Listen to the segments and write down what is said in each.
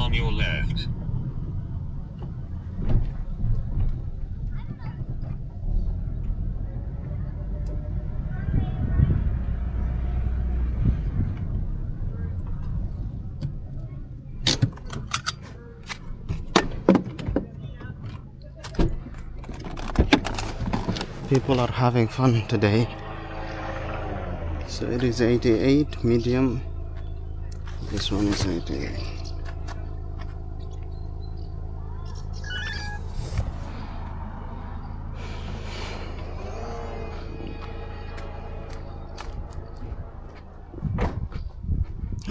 on your left. People are having fun today. So it is 88 medium. This one is 88.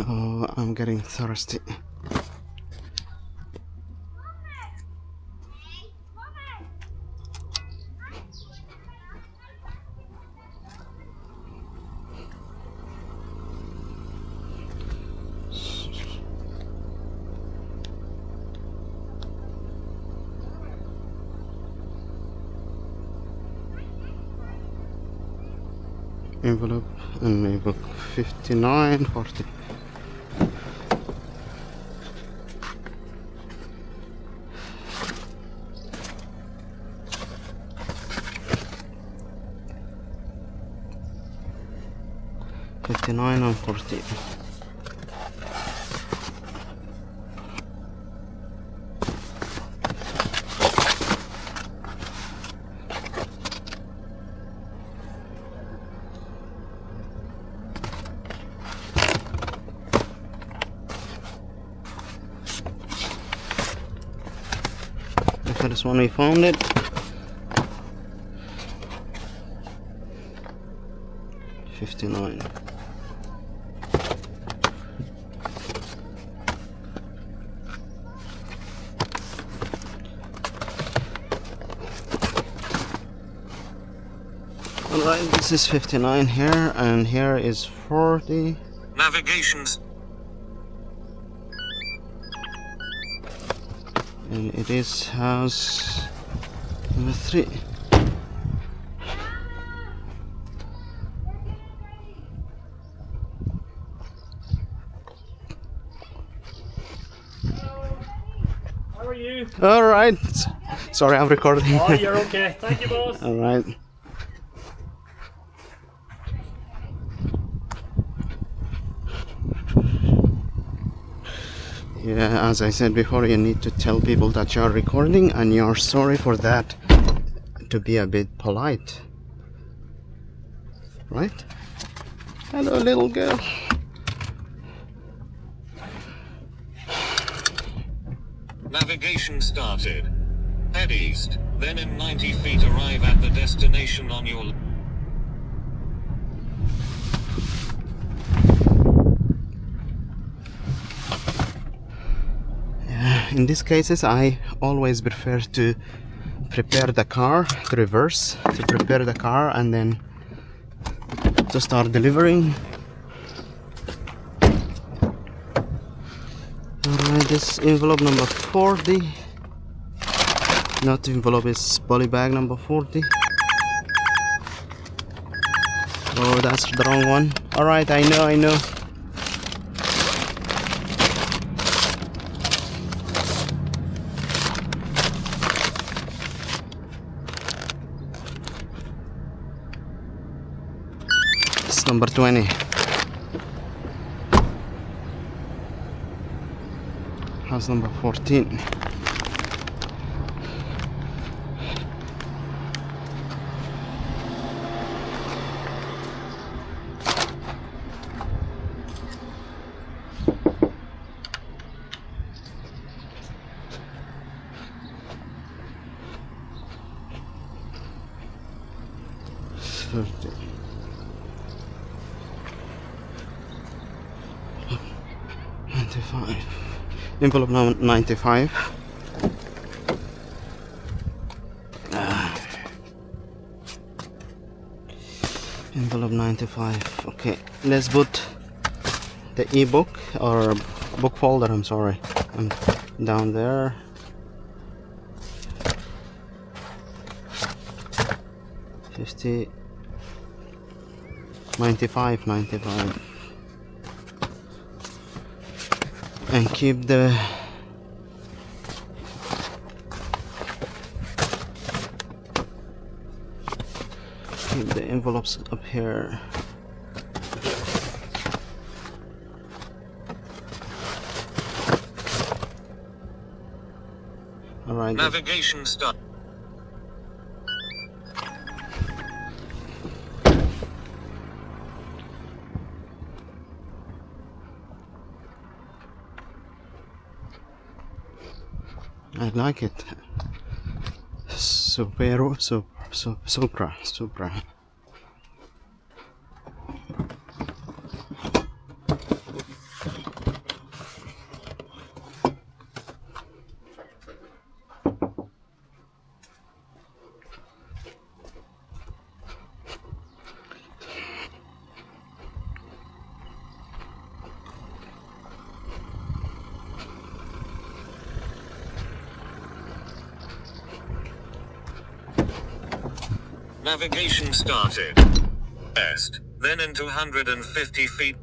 Oh, I'm getting thirsty. Envelope and my book 59.40. $59.40. The first one we found it. 59. Alright, this is 59 here, and here is 40. Navigations. And it is house number 3. How are you? Alright. Sorry, I'm recording. Oh, you're okay. Thank you, boss. Alright. Yeah, as I said before, you need to tell people that you're recording and you're sorry for that, to be a bit polite. Right? Hello, little girl. Navigation started. Head east, then in 90 feet arrive at the destination on your left. In these cases, I always prefer to prepare the car, to reverse, to prepare the car and then to start delivering. Alright, this envelope number 40. Not envelope, is poly bag number 40. Oh, that's the wrong one. Alright, I know. It's number 20. House number 14. Envelope number 95. Envelope 95. Okay, let's put the ebook or book folder, I'm sorry, down there. $50, $95, and keep the envelopes up here. All right. Navigation start. I like it. Supra. Navigation started. West, then in 250 feet.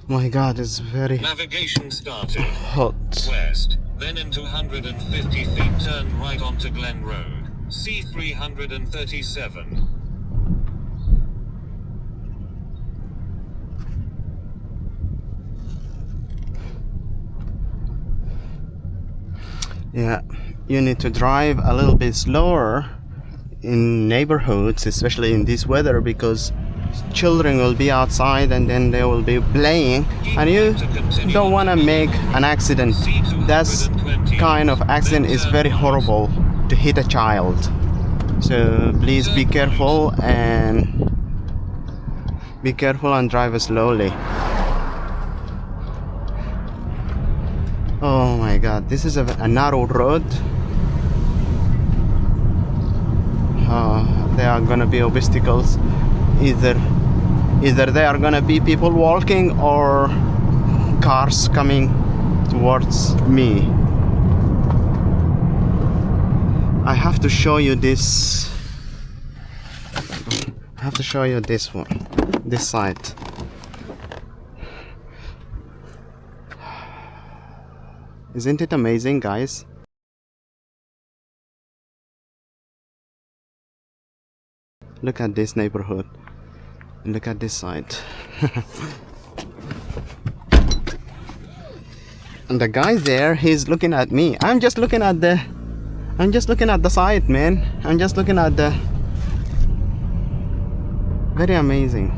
My God, it's very Navigation started. hot. West, then in 250 feet turn right onto Glen Road, C337. Yeah, you need to drive a little bit slower in neighborhoods, especially in this weather, because children will be outside and then they will be playing, and you don't want to make an accident. That kind of accident is very horrible, to hit a child. So please be careful and drive slowly. Oh my God, this is a narrow road. There are gonna be obstacles. Either there are gonna be people walking or cars coming towards me. I have to show you this. I have to show you this one, this side. Isn't it amazing, guys? Look at this neighborhood. Look at this side. And the guy there, he's looking at me. I'm just looking at the side, man. I'm just looking at the... Very amazing.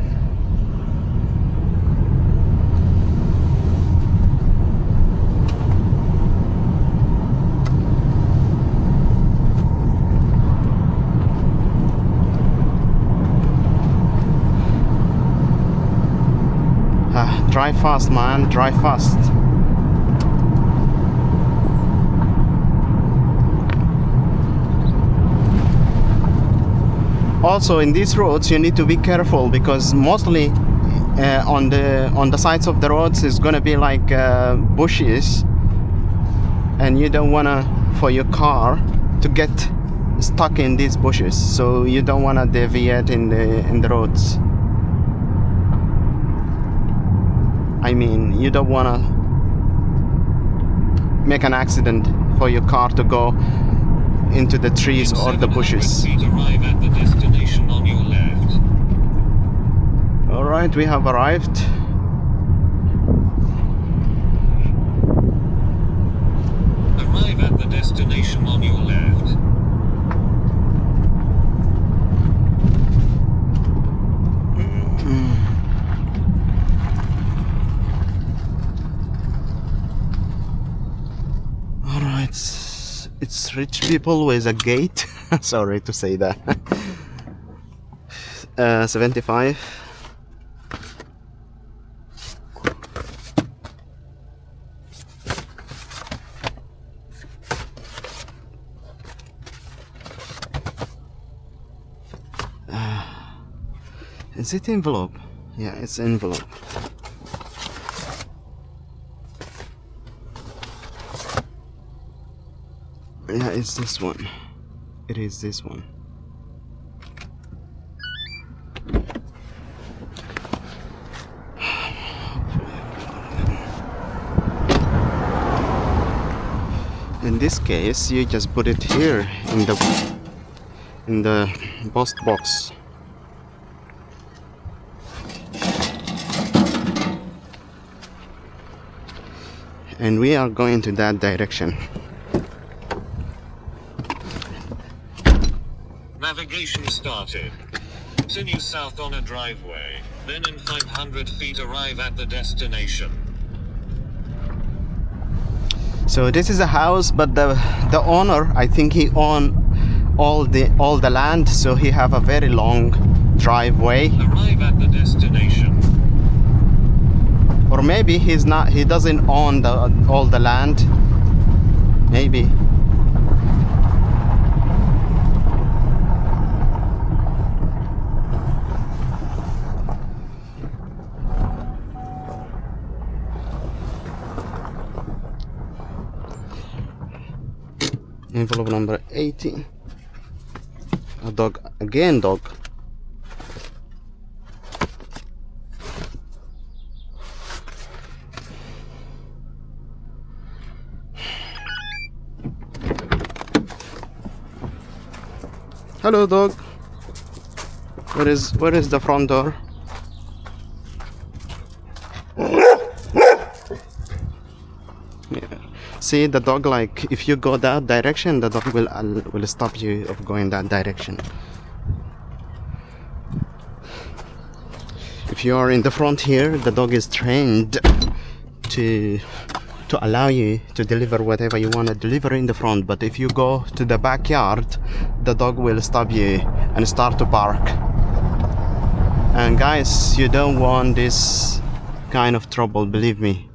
Drive fast, man, drive fast. Also, in these roads you need to be careful, because mostly on the sides of the roads is gonna be like bushes, and you don't wanna for your car to get stuck in these bushes, so you don't wanna deviate in the roads. I mean, you don't want to make an accident for your car to go into the trees or the bushes. Arrive at the destination on your left. All right, we have arrived. Arrive at the destination on your left. It's rich people with a gate. Sorry to say that. 75. Is it envelope? Yeah, it's envelope. Yeah, it's this one. It is this one. In this case, you just put it here in the post box. And we are going to that direction. Navigation started. Continue south on a driveway, then in 500 feet arrive at the destination. So this is a house, but the owner, I think he own all the land, so he have a very long driveway. Arrive at the destination. Or maybe he doesn't own all the land. Maybe. Envelope number 18. A dog, again dog. Hello dog. Where is the front door? See, the dog, like, if you go that direction, the dog will stop you of going that direction. If you are in the front here, the dog is trained to allow you to deliver whatever you want to deliver in the front. But if you go to the backyard, the dog will stop you and start to bark. And guys, you don't want this kind of trouble, believe me.